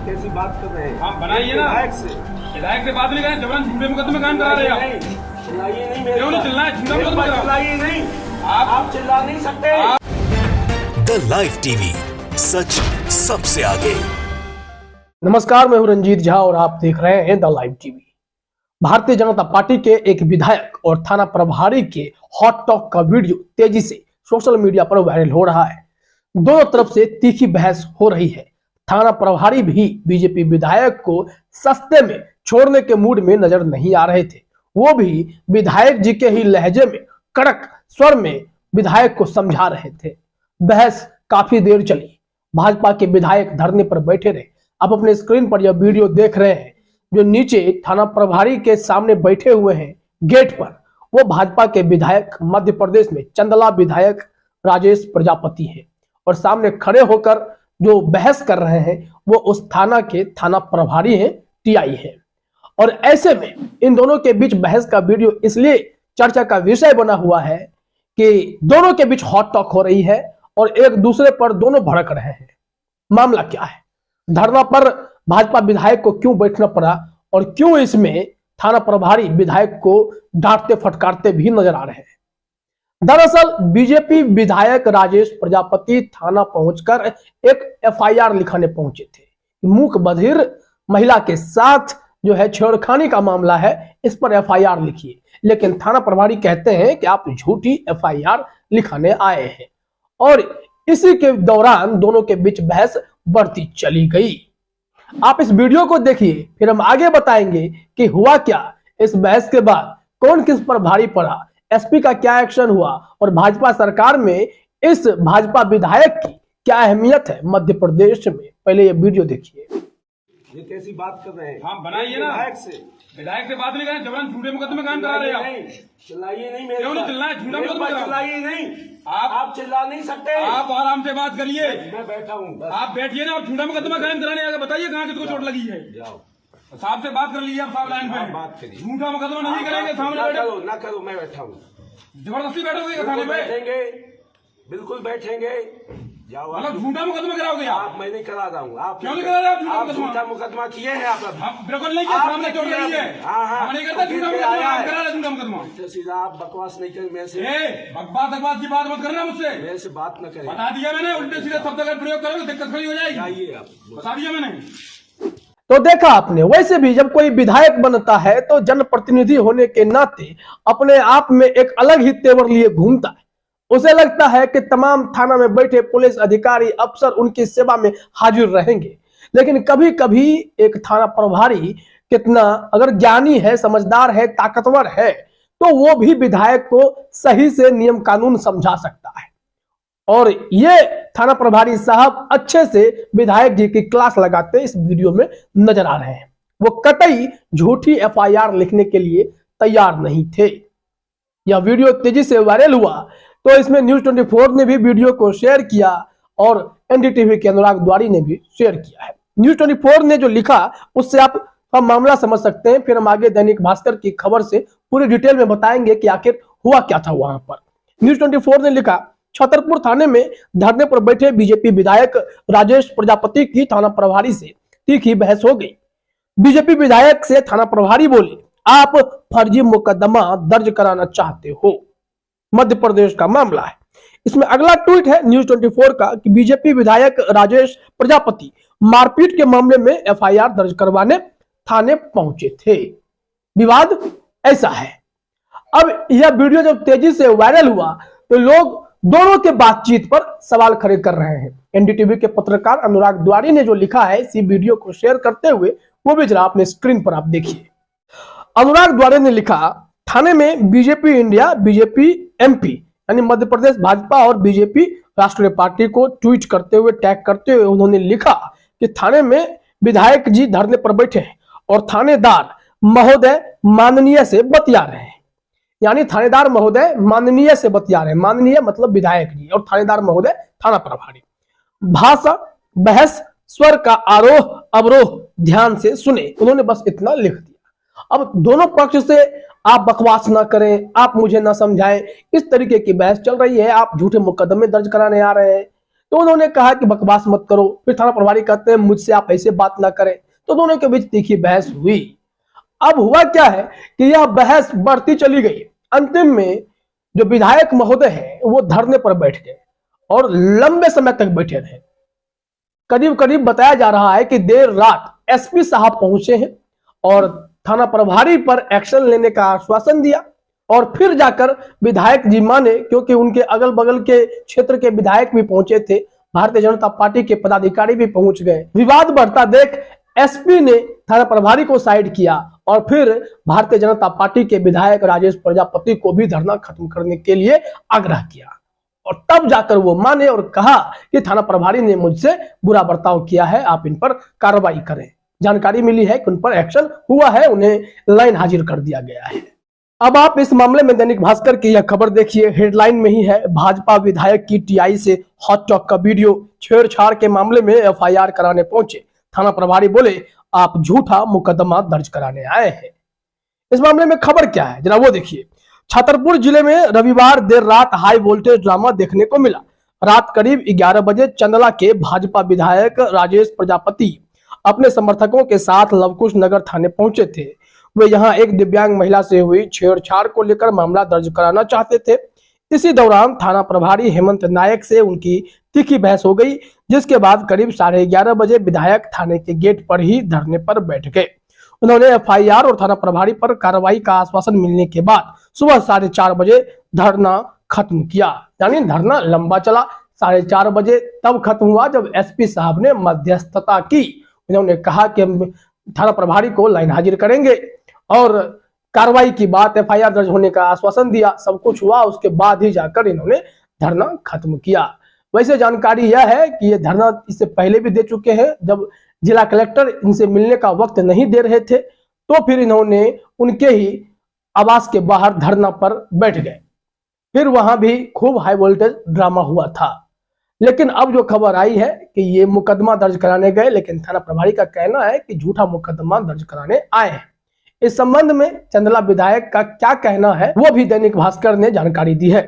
कैसी बात कर रहे हैं? आप बनाइए ना। विधायक से बात नहीं करें, जबरन झूठे मुकदमे कायम करा रहे हैं। चिल्लाइए नहीं मेरे क्यों नहीं पास। चिल्लाए? झूठा मुकदमा कराओ। चिल्लाइए नहीं, आप चिल्ला नहीं सकते। द लाइव टीवी, सच सबसे आगे। नमस्कार, मैं हूं रंजीत झा और आप देख रहे हैं the live TV. Bharatiya Janata party के एक विधायक और थाना प्रभारी के हॉट टॉक का वीडियो तेजी से सोशल मीडिया पर वायरल हो रहा है। दोनों तरफ से तीखी बहस हो रही है। थाना प्रभारी भी बीजेपी विधायक को सस्ते में छोड़ने के मूड में नजर नहीं आ रहे थे। वो भी विधायक जी के ही लहजे में कड़क स्वर में विधायक को समझा रहे थे। बहस काफी देर चली। भाजपा के विधायक धरने पर बैठे रहे। आप अपने स्क्रीन पर यह वीडियो देख रहे हैं। जो नीचे थाना प्रभारी के सामने बैठे हुए हैं गेट पर, वो भाजपा के विधायक मध्य प्रदेश में चंदला विधायक राजेश प्रजापति हैं और सामने खड़े होकर जो बहस कर रहे हैं वो उस थाना के थाना प्रभारी हैं, टीआई हैं। और ऐसे में इन दोनों के बीच बहस का वीडियो इसलिए चर्चा का विषय बना हुआ है कि दोनों के बीच हॉट टॉक हो रही है और एक दूसरे पर दोनों भड़क रहे हैं। मामला क्या है? धरना पर भाजपा विधायक को क्यों बैठना पड़ा और क्यों इसमें थाना प्रभारी विधायक को डांटते फटकारते भी नजर आ रहे हैं? दरअसल बीजेपी विधायक राजेश प्रजापति थाना पहुंचकर एक एफआईआर लिखाने पहुंचे थे। मूक बधिर महिला के साथ जो है छेड़खानी का मामला है, इस पर एफआईआर लिखिए। लेकिन थाना प्रभारी कहते हैं कि आप झूठी एफआईआर लिखाने आए हैं और इसी के दौरान दोनों के बीच बहस बढ़ती चली गई। आप इस वीडियो को देखिए, फिर हम आगे बताएंगे कि हुआ क्या। इस बहस के बाद कौन किस पर भारी पड़ा, एसपी का क्या एक्शन हुआ और भाजपा सरकार में इस भाजपा विधायक की क्या अहमियत है मध्य प्रदेश में। पहले ये वीडियो देखिए। ये कैसी बात कर रहे हैं? आप बनाइए ना। विधायक से बात नहीं करें, जबरन झूठे मुकदमे कायम करा रहे हैं। चिल्लाइए नहीं मेरे क्यों नहीं पास। चिल्लाए? झूठा मेरे मुकदमा पास कराओ। चिल्लाइए नहीं, आप आप चिल्ला नहीं सकते। आप आराम से बात करिए। मैं बैठा हूँ। आप बैठिए ना। आप झूठा मुकदमा कायम कराने आगे बताइए कहाँ किसको चोट लगी है। जाओ, साहब से बात कर लीजिए। आप साहब लाइन आप पे बात करिए। झूठा मुकदमा नहीं करेंगे। सामने ना बैठे करो, ना करो, मैं बैठा हूँ। जबरदस्ती बैठोगे थाने बिल्कुल पे? बैठेंगे, बिल्कुल बैठेंगे। जाओ, मतलब झूठा मुकदमा कराओगे आप? आप मैं नहीं करा रहा हूँ। आप क्यों नहीं करा रहे आप झूठा आप मुकदमा? झूठा मुकदमा किए हैं आप अभी। हम बिल्कुल नहीं किया। सामने चोट लगी है। हाँ, हाँ। हम नहीं करते झूठा गिर के मुकदमा। आया आप है। करा रहे झूठा मुकदमा। इससे सीधा आप बकवास नहीं करें मेरे से। बकवास की बात मत करना मुझसे। मेरे से बात न करें। बता दिया मैंने। उल्टे सीधे शब्द अगर प्रयोग करोगे दिक्कत खड़ी हो जाएगी। आइए आप। बता दिया मैंने। तो देखा आपने, वैसे भी जब कोई विधायक बनता है तो जनप्रतिनिधि होने के नाते अपने आप में एक अलग ही तेवर लिए घूमता है। उसे लगता है कि तमाम थाना में बैठे पुलिस अधिकारी अफसर उनकी सेवा में हाजिर रहेंगे। लेकिन कभी कभी एक थाना प्रभारी कितना अगर ज्ञानी है, समझदार है, ताकतवर है, तो वो भी विधायक को सही से नियम कानून समझा सकता है। और ये थाना प्रभारी साहब अच्छे से विधायक जी की क्लास लगाते इस वीडियो में नजर आ रहे हैं। वो कतई झूठी एफआईआर लिखने के लिए तैयार नहीं थे। यह वीडियो तेजी से वायरल हुआ तो इसमें न्यूज 24 ने भी वीडियो को शेयर किया और एनडीटीवी के अनुराग द्वारी ने भी शेयर किया है। न्यूज 24 ने जो लिखा उससे आप मामला समझ सकते हैं। फिर हम आगे दैनिक भास्कर की खबर से पूरी डिटेल में बताएंगे कि आखिर हुआ क्या था वहां पर। न्यूज 24 ने लिखा, छतरपुर थाने में धरने पर बैठे बीजेपी विधायक राजेश प्रजापति की थाना प्रभारी से तीखी बहस हो गई। बीजेपी विधायक से थाना प्रभारी बोले, आप फर्जी मुकदमा दर्ज कराना चाहते हो। मध्य प्रदेश का मामला है। इसमें अगला ट्वीट है न्यूज 24 का कि बीजेपी विधायक राजेश प्रजापति मारपीट के मामले में एफआईआर दर्ज करवाने थाने पहुंचे थे। विवाद ऐसा है। अब यह वीडियो जब तेजी से वायरल हुआ तो लोग दोनों के बातचीत पर सवाल खड़े कर रहे हैं। एनडीटीवी के पत्रकार अनुराग द्वारी ने जो लिखा है इसी वीडियो को शेयर करते हुए, वो भी जरा अपने स्क्रीन पर आप देखिए। अनुराग द्वारी ने लिखा, थाने में बीजेपी इंडिया, बीजेपी एमपी यानी मध्य प्रदेश भाजपा और बीजेपी राष्ट्रीय पार्टी को ट्वीट करते हुए, टैग करते हुए उन्होंने लिखा कि थाने में विधायक जी धरने पर बैठे हैं और थानेदार महोदय माननीय से बतिया रहे हैं। यानी थानेदार महोदय माननीय से बतिया रहे हैं। माननीय मतलब विधायक जी और थानेदार महोदय थाना प्रभारी। भाषा, बहस, स्वर का आरोह अवरोह ध्यान से सुने। उन्होंने बस इतना लिख दिया। अब दोनों पक्ष से आप बकवास ना करें, आप मुझे ना समझाएं, इस तरीके की बहस चल रही है। आप झूठे मुकदमे दर्ज कराने आ रहे हैं। तो उन्होंने कहा कि बकवास मत करो। फिर थाना प्रभारी कहते हैं मुझसे आप ऐसे बात ना करें। तो दोनों के बीच तीखी बहस हुई। अब हुआ क्या है कि यह बहस बढ़ती चली गई। अंतिम में जो विधायक महोदय हैं वो धरने पर बैठ गए और लंबे समय तक बैठे रहे। करीब करीब बताया जा रहा है कि देर रात एसपी साहब पहुंचे हैं और थाना प्रभारी पर एक्शन लेने का आश्वासन दिया और फिर जाकर विधायक जी माने, क्योंकि उनके अगल बगल के क्षेत्र के विधायक भी पहुंचे थे, भारतीय जनता पार्टी के पदाधिकारी भी पहुंच गए। विवाद बढ़ता देख एसपी ने थाना प्रभारी को साइड किया और फिर भारतीय जनता पार्टी के विधायक राजेश प्रजापति को भी धरना खत्म करने के लिए आग्रह किया और तब जाकर वो माने और कहा कि थाना प्रभारी ने मुझसे बुरा बर्ताव किया है, आप इन पर कार्रवाई करें। जानकारी मिली है कि उन पर एक्शन हुआ है, उन्हें लाइन हाजिर कर दिया गया है। अब आप इस मामले में दैनिक भास्कर की यह खबर देखिए, हेडलाइन में ही है, भाजपा विधायक की टीआई से हॉट टॉक का वीडियो। छेड़छाड़ के मामले में एफआईआर कराने पहुंचे थाना प्रभारी बोले आप झूठा मुकदमा दर्ज कराने आए हैं। इस मामले में खबर क्या है जरा वो देखिए। छतरपुर जिले में रविवार देर रात हाई वोल्टेज ड्रामा देखने को मिला। रात करीब 11 बजे चंदला के भाजपा विधायक राजेश प्रजापति अपने समर्थकों के साथ लवकुश नगर थाने पहुंचे थे। वे यहां एक दिव्यांग महिला से हुई छेड़छाड़ को लेकर मामला दर्ज कराना चाहते थे। इसी दौरान थाना प्रभारी हेमंत नायक से उनकी तीखी बहस हो गई, जिसके बाद करीब 11:30 बजे विधायक थाने के गेट पर ही धरने पर बैठ गए। उन्होंने एफआईआर और थाना प्रभारी पर कार्रवाई का आश्वासन मिलने के बाद सुबह 4:30 बजे धरना खत्म किया। यानी धरना लंबा चला, 4:30 बजे तब खत्म हुआ जब एसपी साहब ने मध्यस्थता की। उन्होंने कहा कि हम थाना प्रभारी को लाइन हाजिर करेंगे और कार्रवाई की बात, एफआईआर दर्ज होने का आश्वासन दिया। सब कुछ हुआ, उसके बाद ही जाकर इन्होंने धरना खत्म किया। वैसे जानकारी यह है कि ये धरना इससे पहले भी दे चुके हैं। जब जिला कलेक्टर इनसे मिलने का वक्त नहीं दे रहे थे तो फिर इन्होंने उनके ही आवास के बाहर धरना पर बैठ गए। फिर वहां भी खूब हाई वोल्टेज ड्रामा हुआ था। लेकिन अब जो खबर आई है कि ये मुकदमा दर्ज कराने गए, लेकिन थाना प्रभारी का कहना है कि झूठा मुकदमा दर्ज कराने आए हैं। इस संबंध में चंदला विधायक का क्या कहना है वो भी दैनिक भास्कर ने जानकारी दी है।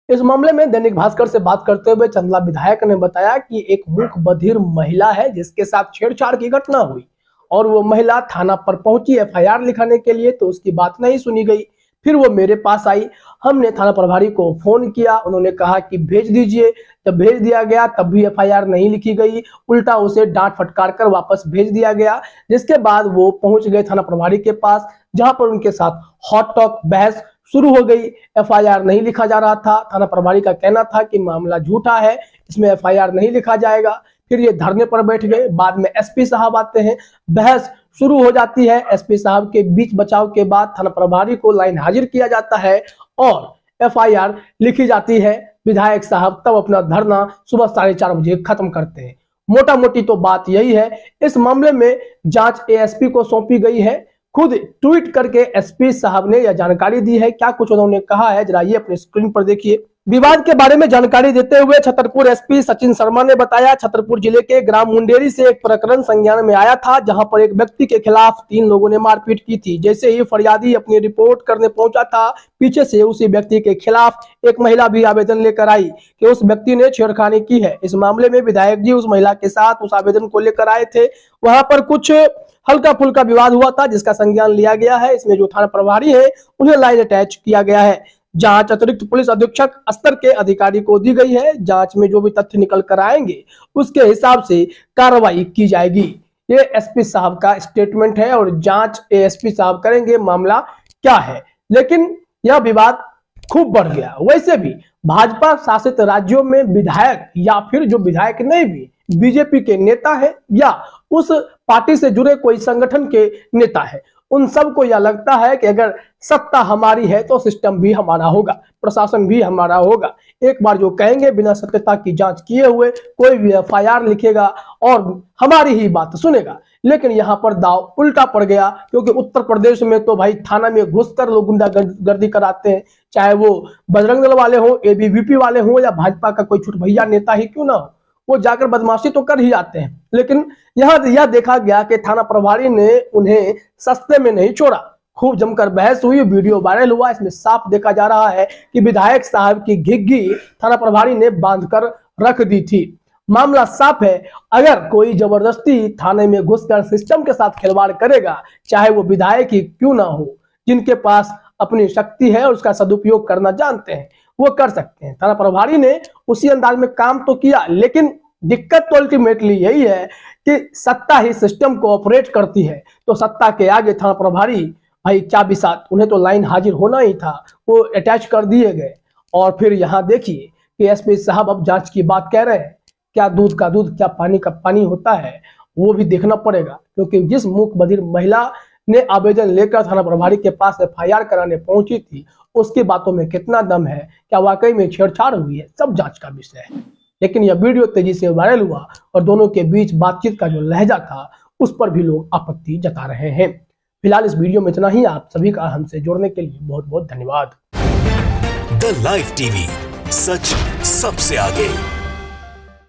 इस मामले में दैनिक भास्कर से बात करते हुए चंदला विधायक ने बताया कि एक मूक बधिर महिला है जिसके साथ छेड़छाड़ की घटना हुई और वो महिला थाना पर पहुंची एफआईआर लिखाने के लिए, तो उसकी बात नहीं सुनी गई। फिर वो मेरे पास आई, हमने थाना प्रभारी को फोन किया, उन्होंने कहा कि भेज दीजिए। जब भेज दिया गया तब भी एफआईआर नहीं लिखी गई, उल्टा उसे डांट फटकार कर वापस भेज दिया गया। जिसके बाद वो पहुंच गए थाना प्रभारी के पास, जहां पर उनके साथ हॉट टॉक बहस शुरू हो गई। एफआईआर नहीं लिखा जा रहा था। थाना प्रभारी का कहना था कि मामला झूठा है, इसमें एफआईआर नहीं लिखा जाएगा। फिर ये धरने पर बैठ गए। बाद में एसपी साहब आते हैं, बहस शुरू हो जाती है। एसपी साहब के बीच बचाव के बाद थाना प्रभारी को लाइन हाजिर किया जाता है और एफआईआर लिखी जाती है। विधायक साहब तब अपना धरना सुबह 4:30 बजे खत्म करते हैं। मोटा मोटी तो बात यही है। इस मामले में जांच एएसपी को सौंपी गई है। खुद ट्वीट करके एसपी साहब ने यह जानकारी दी है। क्या कुछ उन्होंने कहा है जरा ये अपने स्क्रीन पर देखिए। विवाद के बारे में जानकारी देते हुए छतरपुर एसपी सचिन शर्मा ने बताया, छतरपुर जिले के ग्राम मुंडेरी से एक प्रकरण संज्ञान में आया था, जहां पर एक व्यक्ति के खिलाफ 3 लोगों ने मारपीट की थी। जैसे ही फरियादी अपनी रिपोर्ट करने पहुंचा था, पीछे से उसी व्यक्ति के खिलाफ एक महिला भी आवेदन लेकर आई कि उस व्यक्ति ने छेड़खानी की है। इस मामले में विधायक जी उस महिला के साथ उस आवेदन को लेकर आए थे। वहां पर कुछ हल्का फुल्का विवाद हुआ था जिसका संज्ञान लिया गया है। इसमें जो थाना प्रभारी है उन्हें लाइन अटैच किया गया है। जांच अतिरिक्त पुलिस अधीक्षक स्तर के अधिकारी को दी गई है। जांच में जो भी तथ्य निकल कर आएंगे उसके हिसाब से कार्रवाई की जाएगी। ये एसपी साहब का स्टेटमेंट है और जांच एएसपी साहब करेंगे मामला क्या है। लेकिन यह विवाद खूब बढ़ गया। वैसे भी भाजपा शासित राज्यों में विधायक या फिर जो विधायक नहीं भी बीजेपी के नेता है या उस पार्टी से जुड़े कोई संगठन के नेता है, उन सबको यह लगता है कि अगर सत्ता हमारी है तो सिस्टम भी हमारा होगा, प्रशासन भी हमारा होगा। एक बार जो कहेंगे बिना सत्यता की जांच किए हुए कोई भी एफआईआर लिखेगा और हमारी ही बात सुनेगा। लेकिन यहाँ पर दाव उल्टा पड़ गया, क्योंकि उत्तर प्रदेश में तो भाई थाना में घुसकर लोग गुंडागर्दी कराते हैं, चाहे वो बजरंग दल वाले हो, एबीवीपी वाले हो या भाजपा का कोई छोटा भैया नेता ही क्यों ना हो, वो जाकर बदमाशी तो कर ही जाते हैं। लेकिन यहाँ यह देखा गया कि थाना प्रभारी ने उन्हें सस्ते में नहीं छोड़ा। खूब जमकर बहस हुई, वीडियो वायरल हुआ। इसमें साफ देखा जा रहा है कि विधायक साहब की घिग्गी थाना प्रभारी ने बांधकर रख दी थी। मामला साफ है, अगर कोई जबरदस्ती थाने में घुसकर सिस्टम के साथ खिलवाड़ करेगा, चाहे वो विधायक ही क्यों ना हो, जिनके पास अपनी शक्ति है और उसका सदुपयोग करना जानते हैं, वो कर सकते हैं। थाना प्रभारी ने उसी अंदाज में काम तो किया, लेकिन दिक्कत तो अल्टीमेटली यही है कि सत्ता ही सिस्टम को ऑपरेट करती है। तो सत्ता के आगे थाना प्रभारी भाई क्या बिसात, उन्हें तो लाइन हाजिर होना ही था, वो अटैच कर दिए गए। और फिर यहाँ देखिए कि एसपी साहब अब जांच की बात कह रहे हैं। क्या दूध का दूध, क्या पानी का पानी होता है, वो भी देखना पड़ेगा, क्योंकि जिस मूक बधिर महिला ने आवेदन लेकर थाना प्रभारी के पास FIR कराने पहुंची थी, उसकी बातों में कितना दम है, क्या वाकई में छेड़छाड़ हुई है, सब जांच का विषय है। लेकिन यह वीडियो तेजी से वायरल हुआ और दोनों के बीच बातचीत का जो लहजा था, उस पर भी लोग आपत्ति जता रहे हैं। फिलहाल इस वीडियो में इतना ही। आप सभी का हमसे जुड़ने के लिए बहुत बहुत धन्यवाद। द लाइव टीवी, सच सबसे आगे।